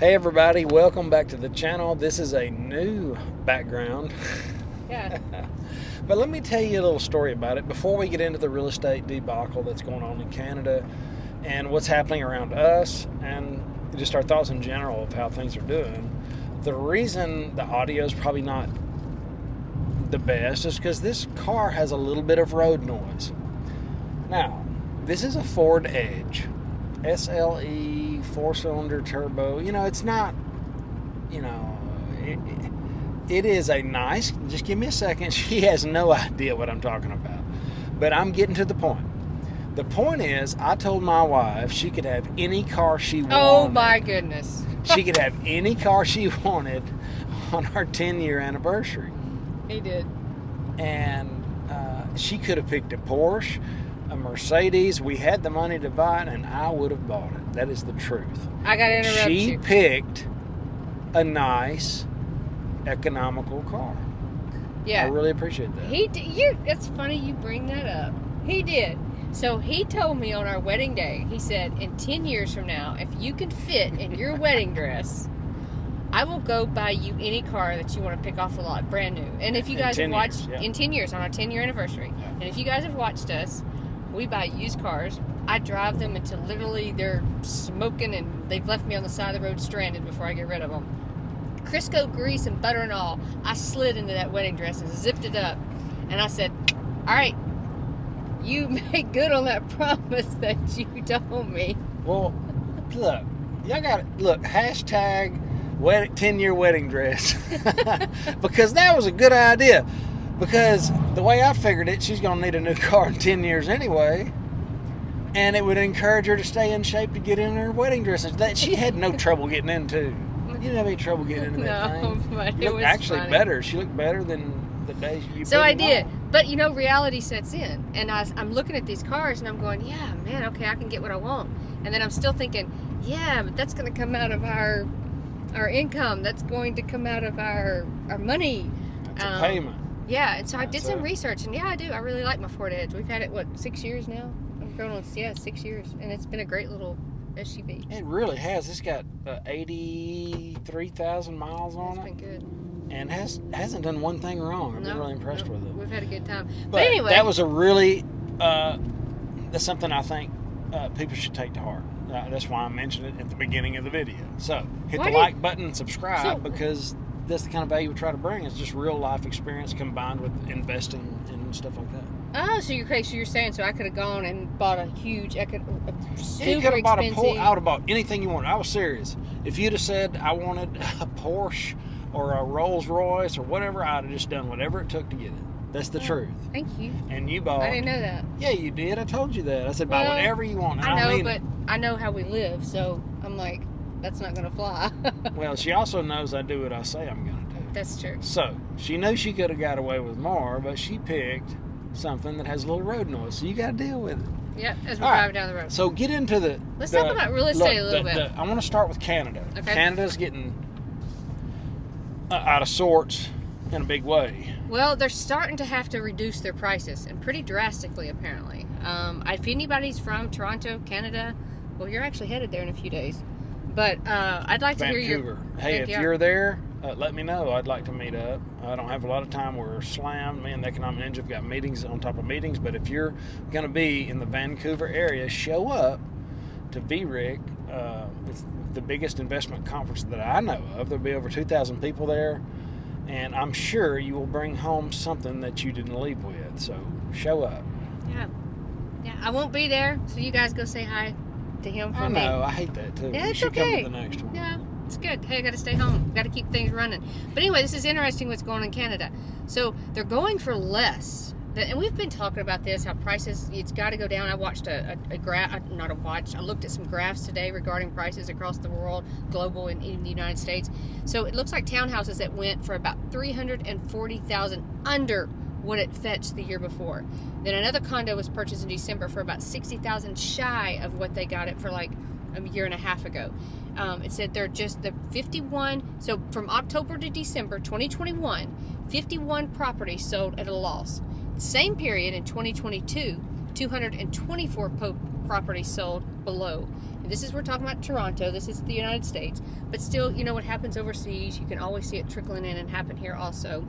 Hey everybody, welcome back to the channel. This is a new background. Yeah. But let me tell you a little story about it before we get into the real estate debacle that's going on in Canada and what's happening around us and just our thoughts in general of how things are doing. The reason the audio is probably not the best is because this car has a little bit of road noise. Now, this is a Ford Edge. SLE, 4-cylinder turbo. You know, it's not, it is a nice, just give me a second. She has no idea what I'm talking about. But I'm getting to the point. The point is, I told my wife she could have any car she wanted. Oh my goodness. She could have any car she wanted on our 10-year anniversary. He did. And she could have picked a Porsche, a Mercedes. We had the money to buy it, and I would have bought it. That is the truth. I got to interrupt you. She picked a nice, economical car. Yeah. I really appreciate that. It's funny you bring that up. He did. So he told me on our wedding day, he said, in 10 years from now, if you can fit in your wedding dress, I will go buy you any car that you want to pick off the lot, brand new. And if you guys have watched, in 10 years, on our 10-year anniversary, and if you guys have watched us, we buy used cars. I drive them until literally they're smoking and they've left me on the side of the road stranded before I get rid of them. Crisco grease and butter and all. I slid into that wedding dress and zipped it up. And I said, all right, you make good on that promise that you told me. Well, look, y'all got it. Look, hashtag 10-year wedding dress. Because that was a good idea. Because the way I figured it, she's going to need a new car in 10 years anyway. And it would encourage her to stay in shape to get in her wedding dresses. That she had no trouble getting into. You didn't have any trouble getting into that thing. But You it looked was actually funny. better. She looked better than the days you So put I them did. on. But, reality sets in. And I'm looking at these cars and I'm going, yeah, man, okay, I can get what I want. And then I'm still thinking, yeah, but that's going to come out of our income. That's going to come out of our money. It's a payment. Yeah, and so I did That's some it. research, and yeah, I do. I really like my Ford Edge. We've had it, 6 years now? I'm going on, 6 years, and it's been a great little SUV. It really has. It's got 83,000 miles on It's it. been good. And hasn't done one thing wrong. I've been really impressed with it. We've had a good time. But anyway. that was a really, that's something I think people should take to heart. That's why I mentioned it at the beginning of the video. So hit the like button and subscribe because that's the kind of value we try to bring. It's just real life experience combined with investing and stuff like that. Oh, so you're crazy. So you're saying, so I could have gone and bought a huge, super You could have bought expensive. I would have bought anything you wanted. I was serious. If you'd have said I wanted a Porsche or a Rolls Royce or whatever, I'd have just done whatever it took to get it. That's the truth. Thank you. And you bought. I didn't know that. Yeah, you did. I told you that. I said buy whatever you want. And I know, mean but I know how we live, so I'm like, that's not going to fly. Well, she also knows I do what I say I'm going to do. That's true. So, she knew she could have got away with more, but she picked something that has a little road noise, so you got to deal with it. Yep, as we're All right. driving down the road. So, get into the... Let's talk about real estate a little bit. I want to start with Canada. Okay. Canada's getting out of sorts in a big way. Well, they're starting to have to reduce their prices, and pretty drastically, apparently. If anybody's from Toronto, Canada, well, you're actually headed there in a few days. But I'd like to hear your... Vancouver. Hey, if you're there, let me know. I'd like to meet up. I don't have a lot of time. We're slammed. Me and the Economic Ninja have got meetings on top of meetings. But if you're going to be in the Vancouver area, show up to VRIC. It's the biggest investment conference that I know of. There'll be over 2,000 people there. And I'm sure you will bring home something that you didn't leave with. So show up. Yeah, I won't be there, so you guys go say hi to him for me. I know. I hate that too. Yeah, You it's should okay. come to the next one. Yeah, it's good. Hey, I got to stay home. Got to keep things running. But anyway, this is interesting what's going on in Canada. So they're going for less. And we've been talking about this, how prices, it's got to go down. I watched a graph, I looked at some graphs today regarding prices across the world, global and in the United States. So it looks like townhouses that went for about $340,000 under what it fetched the year before. Then another condo was purchased in December for about $60,000 shy of what they got it for like a year and a half ago. It said they're just the 51, so from October to December 2021, 51 properties sold at a loss. Same period in 2022, 224 properties sold below. we're talking about Toronto, this is the United States, but still, what happens overseas, you can always see it trickling in and happen here also.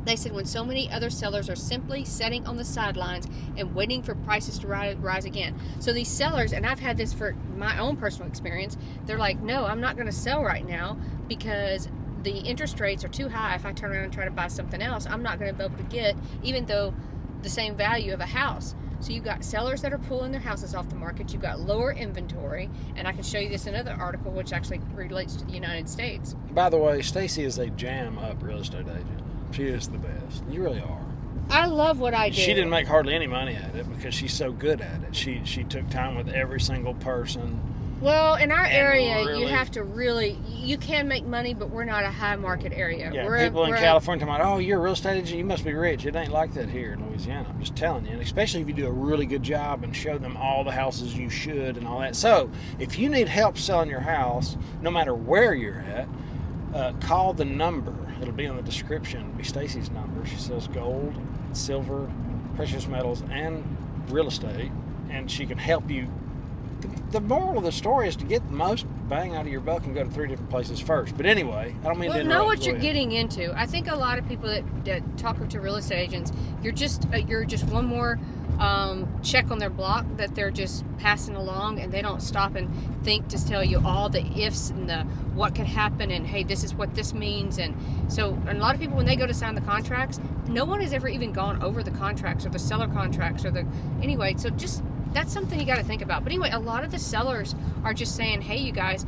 They said when so many other sellers are simply sitting on the sidelines and waiting for prices to rise again. So these sellers, and I've had this for my own personal experience, they're like, no, I'm not going to sell right now because the interest rates are too high. If I turn around and try to buy something else, I'm not going to be able to get, even though the same value of a house. So you've got sellers that are pulling their houses off the market. You've got lower inventory, and I can show you this in another article, which actually relates to the United States. By the way, Stacy is a jam-up real estate agent. She is the best. You really are. I love what I do. She didn't make hardly any money at it because she's so good at it. She took time with every single person. Well, in our area, you have to you can make money, but we're not a high market area. Yeah, people in California talking about, oh, you're a real estate agent, you must be rich. It ain't like that here in Louisiana. I'm just telling you. And especially if you do a really good job and show them all the houses you should and all that. So, if you need help selling your house, no matter where you're at, call the number. It'll be in the description. It'll be Stacy's number. She sells gold, silver, precious metals, and real estate. And she can help you. The moral of the story is to get the most bang out of your buck and go to 3 different places first. But anyway, I don't mean to interrupt. Know what you're getting into. I think a lot of people that talk to real estate agents, you're just one more check on their block that they're just passing along, and they don't stop and think to tell you all the ifs and the what could happen and hey, this is what this means. And so a lot of people, when they go to sign the contracts, no one has ever even gone over the contracts or the seller contracts or anyway. So just that's something you got to think about. But anyway, a lot of the sellers are just saying, hey, you guys,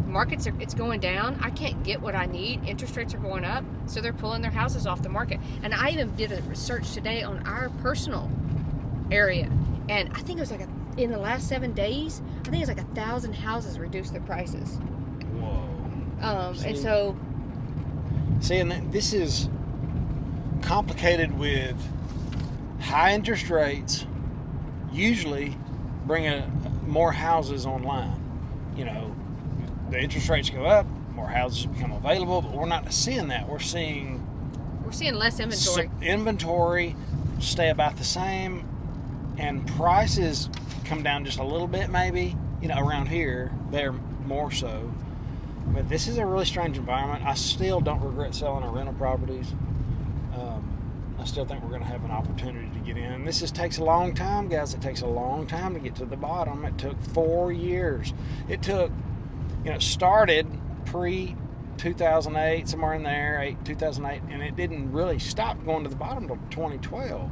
it's going down. I can't get what I need. Interest rates are going up, so they're pulling their houses off the market. And I even did a research today on our personal area, and I think it was in the last 7 days, I think it's 1,000 houses reduced their prices. Whoa. And so, and this is complicated with high interest rates. Usually, bringing more houses online. The interest rates go up, more houses become available, but we're not seeing that. We're seeing less inventory. Inventory stay about the same, and prices come down just a little bit, maybe. Around here, they're more so. But this is a really strange environment. I still don't regret selling our rental properties. I still think we're going to have an opportunity to get in. This takes a long time, guys. It takes a long time to get to the bottom. It took 4 years. It took, started pre-2008, somewhere in there, 2008, and it didn't really stop going to the bottom until 2012.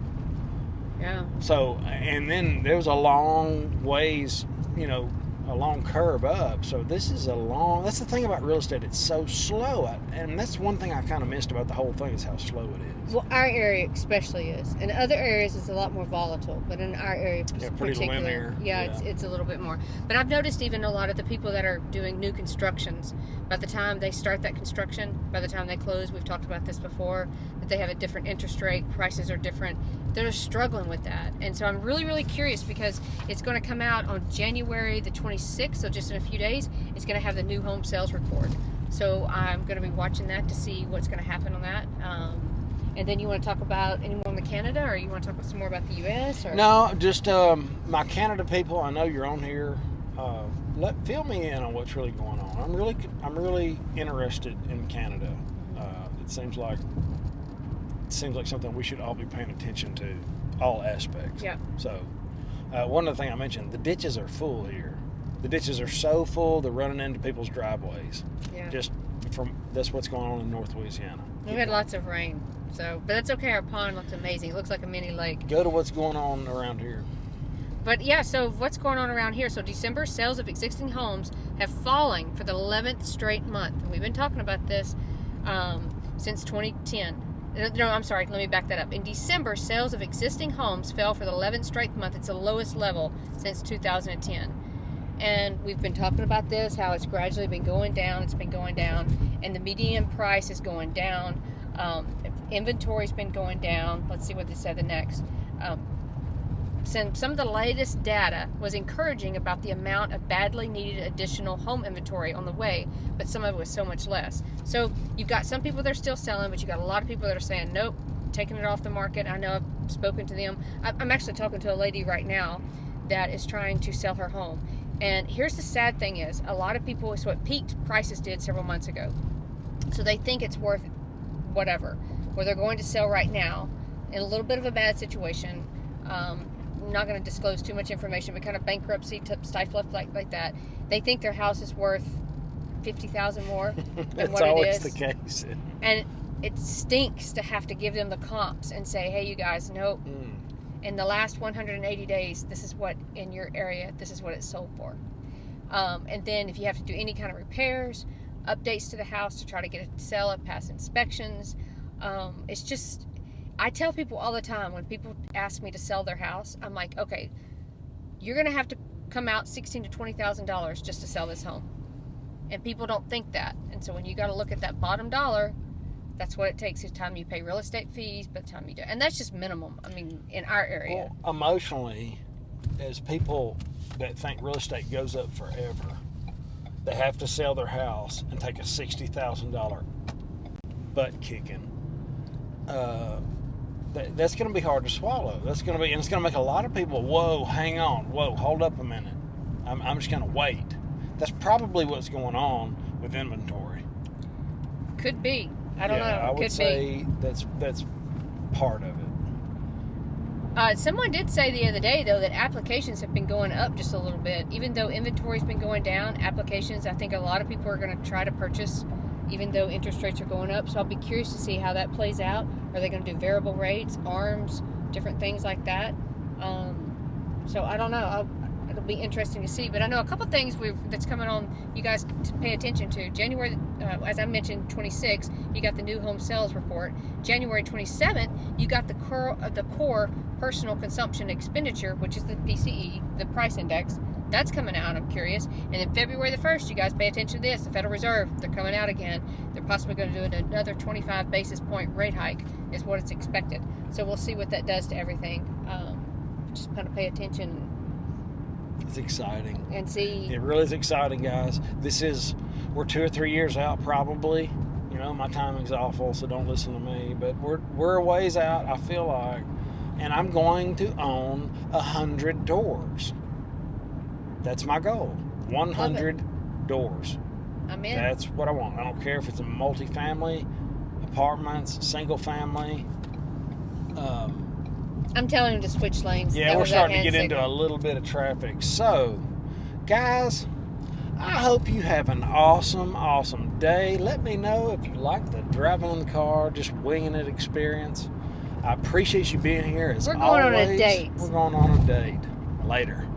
Yeah. So, and then there was a long ways, a long curve up. So that's the thing about real estate. It's so slow. And that's one thing I kind of missed about the whole thing is how slow it is. Well, our area especially is. In other areas, it's a lot more volatile. But in our area pretty linear. It's a little bit more. But I've noticed even a lot of the people that are doing new constructions, by the time they start that construction, by the time they close, we've talked about this before, that they have a different interest rate, prices are different. They're struggling with that. And so I'm really, really curious because it's going to come out on January the 26th, so just in a few days, it's going to have the new home sales report. So I'm going to be watching that to see what's going to happen on that. And then you want to talk about any more in Canada, or you want to talk some more about the U.S.? Or? No, just my Canada people. I know you're on here. Fill me in on what's really going on. I'm really interested in Canada. It seems like something we should all be paying attention to, all aspects. Yeah. So, one other thing I mentioned, the ditches are full here. The ditches are so full, they're running into people's driveways. Yeah. That's what's going on in North Louisiana. We've had lots of rain, but that's okay. Our pond looks amazing. It looks like a mini lake. Go to what's going on around here. But yeah, so what's going on around here? So December sales of existing homes have fallen for the 11th straight month. And we've been talking about this since 2010. No, I'm sorry. Let me back that up. In December, sales of existing homes fell for the 11th straight month. It's the lowest level since 2010. And we've been talking about this, how it's gradually been going down. It's been going down. And the median price is going down. Inventory's been going down. Let's see what they said the next. Some of the latest data was encouraging about the amount of badly needed additional home inventory on the way, but some of it was so much less. So you've got some people that are still selling, but you've got a lot of people that are saying, nope, taking it off the market. I know I've spoken to them. I'm actually talking to a lady right now that is trying to sell her home. And here's the sad thing is, a lot of people, so what peaked prices did several months ago. So they think it's worth whatever, where they're going to sell right now in a little bit of a bad situation. I'm not going to disclose too much information, but kind of bankruptcy, stifle like that. They think their house is worth $50,000 more than That's what it always is. the case. And it stinks to have to give them the comps and say, hey, you guys, nope. In the last 180 days, this is what, in your area, this is what it's sold for. And then if you have to do any kind of repairs, updates to the house to try to get it to sell it, pass inspections, it's just, I tell people all the time, when people ask me to sell their house, I'm like, okay, you're going to have to come out $16,000 to $20,000 just to sell this home. And people don't think that. And so when you got to look at that bottom dollar, that's what it takes. Each time you pay real estate fees, by the time you do, and that's just minimum. I mean, in our area. Well, emotionally, as people that think real estate goes up forever, they have to sell their house and take a $60,000 butt kicking. That's going to be hard to swallow. That's going to be, and it's going to make a lot of people. Whoa, hang on. Whoa, hold up a minute. I'm just going to wait. That's probably what's going on with inventory. Could be. I don't know. I would say that's part of it. Someone did say the other day, though, that applications have been going up just a little bit. Even though inventory's been going down, applications, I think a lot of people are going to try to purchase, even though interest rates are going up. So I'll be curious to see how that plays out. Are they going to do variable rates, ARMs, different things like that? So I don't know. It'll be interesting to see. But I know a couple things that's coming on you guys to pay attention to. January, as I mentioned, 26, you got the new home sales report. January 27th, you got the core personal consumption expenditure, which is the PCE, the price index. That's coming out. I'm curious. And then February the 1st, you guys pay attention to this. The Federal Reserve, they're coming out again. They're possibly going to do another 25 basis point rate hike is what it's expected. So we'll see what that does to everything. Just kind of pay attention. It's exciting. And see. It really is exciting, guys. We're 2 or 3 years out probably. You know, my timing's awful, so don't listen to me. But we're a ways out, I feel like. And I'm going to own 100 doors. That's my goal. 100 doors. I'm in. That's what I want. I don't care if it's a multifamily, apartments, single family. I'm telling him to switch lanes. Yeah, we're starting to get into a little bit of traffic. So, guys, I hope you have an awesome, awesome day. Let me know if you like the driving in the car, just winging it experience. I appreciate you being here as always. We're going on a date. We're going on a date. Later.